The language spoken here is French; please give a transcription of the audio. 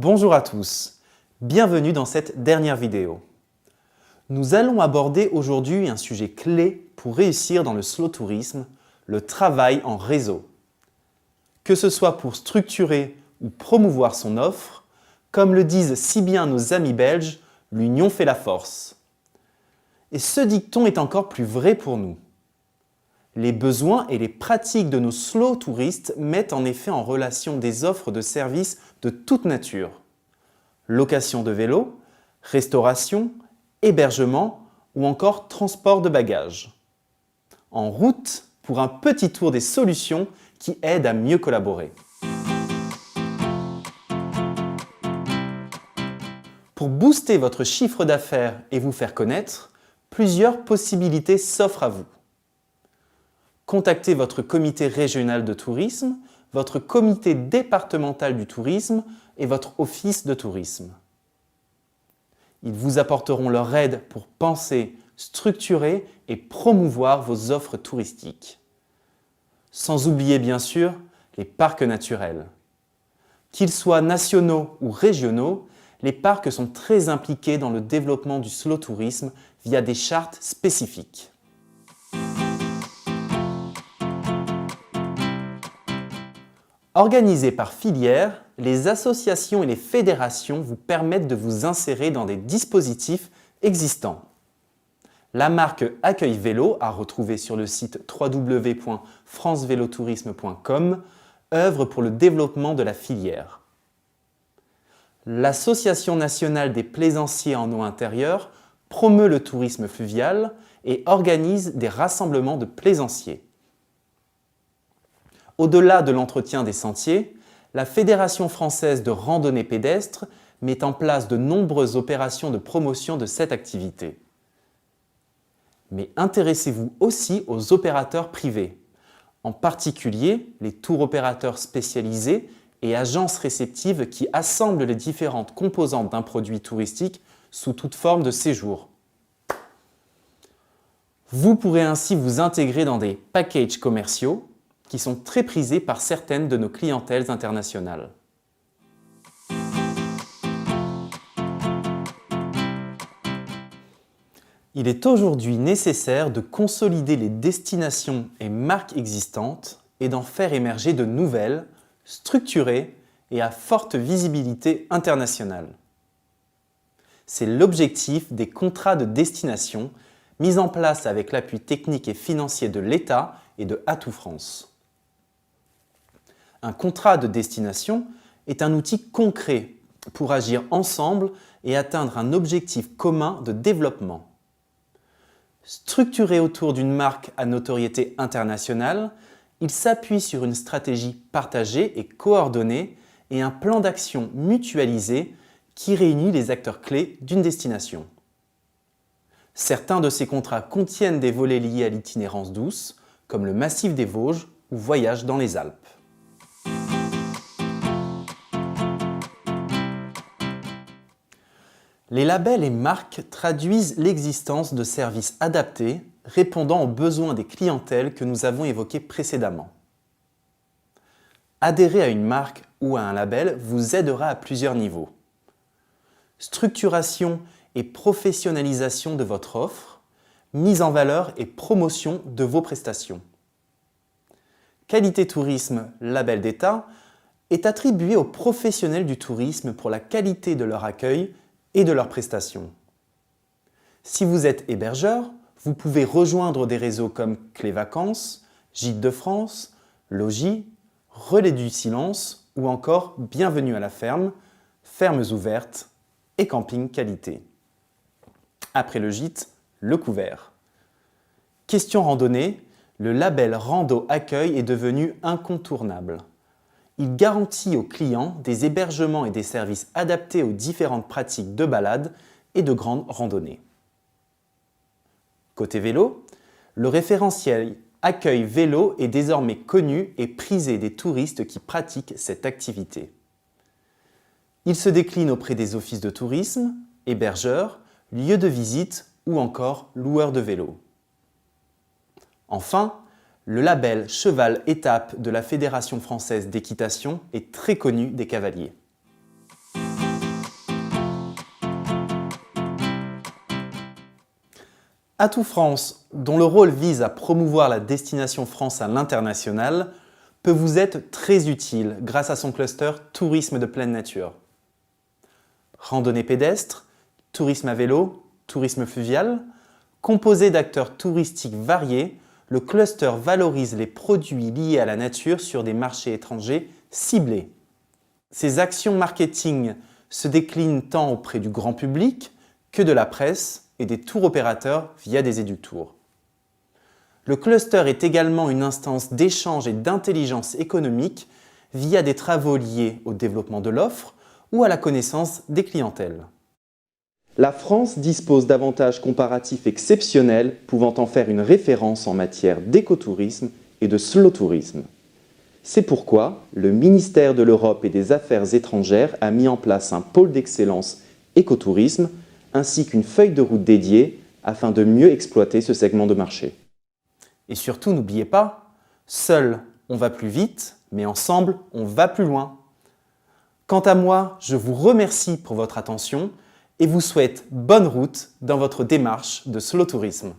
Bonjour à tous, bienvenue dans cette dernière vidéo. Nous allons aborder aujourd'hui un sujet clé pour réussir dans le slow tourisme, le travail en réseau. Que ce soit pour structurer ou promouvoir son offre, comme le disent si bien nos amis belges, l'union fait la force. Et ce dicton est encore plus vrai pour nous. Les besoins et les pratiques de nos slow touristes mettent en effet en relation des offres de services de toute nature. Location de vélo, restauration, hébergement ou encore transport de bagages. En route pour un petit tour des solutions qui aident à mieux collaborer. Pour booster votre chiffre d'affaires et vous faire connaître, plusieurs possibilités s'offrent à vous. Contactez votre comité régional de tourisme, votre comité départemental du tourisme et votre office de tourisme. Ils vous apporteront leur aide pour penser, structurer et promouvoir vos offres touristiques. Sans oublier bien sûr les parcs naturels. Qu'ils soient nationaux ou régionaux, les parcs sont très impliqués dans le développement du slow tourisme via des chartes spécifiques. Organisés par filière, les associations et les fédérations vous permettent de vous insérer dans des dispositifs existants. La marque Accueil Vélo, à retrouver sur le site www.francevelotourisme.com, œuvre pour le développement de la filière. L'Association nationale des plaisanciers en eau intérieure promeut le tourisme fluvial et organise des rassemblements de plaisanciers. Au-delà de l'entretien des sentiers, la Fédération française de randonnée pédestre met en place de nombreuses opérations de promotion de cette activité. Mais intéressez-vous aussi aux opérateurs privés, en particulier les tours opérateurs spécialisés et agences réceptives qui assemblent les différentes composantes d'un produit touristique sous toute forme de séjour. Vous pourrez ainsi vous intégrer dans des packages commerciaux qui sont très prisés par certaines de nos clientèles internationales. Il est aujourd'hui nécessaire de consolider les destinations et marques existantes et d'en faire émerger de nouvelles, structurées et à forte visibilité internationale. C'est l'objectif des contrats de destination mis en place avec l'appui technique et financier de l'État et de Atout France. Un contrat de destination est un outil concret pour agir ensemble et atteindre un objectif commun de développement. Structuré autour d'une marque à notoriété internationale, il s'appuie sur une stratégie partagée et coordonnée et un plan d'action mutualisé qui réunit les acteurs clés d'une destination. Certains de ces contrats contiennent des volets liés à l'itinérance douce, comme le massif des Vosges ou Voyage dans les Alpes. Les labels et marques traduisent l'existence de services adaptés répondant aux besoins des clientèles que nous avons évoqués précédemment. Adhérer à une marque ou à un label vous aidera à plusieurs niveaux. Structuration et professionnalisation de votre offre, mise en valeur et promotion de vos prestations. Qualité Tourisme, label d'État, est attribué aux professionnels du tourisme pour la qualité de leur accueil et de leurs prestations. Si vous êtes hébergeur, vous pouvez rejoindre des réseaux comme Clé Vacances, Gîtes de France, Logis, Relais du Silence ou encore Bienvenue à la ferme, Fermes ouvertes et Camping Qualité. Après le gîte, le couvert. Question randonnée, le label Rando Accueil est devenu incontournable. Il garantit aux clients des hébergements et des services adaptés aux différentes pratiques de balade et de grandes randonnées. Côté vélo, le référentiel Accueil Vélo est désormais connu et prisé des touristes qui pratiquent cette activité. Il se décline auprès des offices de tourisme, hébergeurs, lieux de visite ou encore loueurs de vélos. Enfin, le label Cheval Étape de la Fédération française d'équitation est très connu des cavaliers. Atout France, dont le rôle vise à promouvoir la destination France à l'international, peut vous être très utile grâce à son cluster tourisme de pleine nature. Randonnée pédestre, tourisme à vélo, tourisme fluvial, composé d'acteurs touristiques variés, le cluster valorise les produits liés à la nature sur des marchés étrangers ciblés. Ces actions marketing se déclinent tant auprès du grand public que de la presse et des tours opérateurs via des éductours. Le cluster est également une instance d'échange et d'intelligence économique via des travaux liés au développement de l'offre ou à la connaissance des clientèles. La France dispose d'avantages comparatifs exceptionnels pouvant en faire une référence en matière d'écotourisme et de slow-tourisme. C'est pourquoi le ministère de l'Europe et des Affaires étrangères a mis en place un pôle d'excellence écotourisme ainsi qu'une feuille de route dédiée afin de mieux exploiter ce segment de marché. Et surtout, n'oubliez pas, seul on va plus vite, mais ensemble on va plus loin. Quant à moi, je vous remercie pour votre attention et vous souhaite bonne route dans votre démarche de slow tourisme.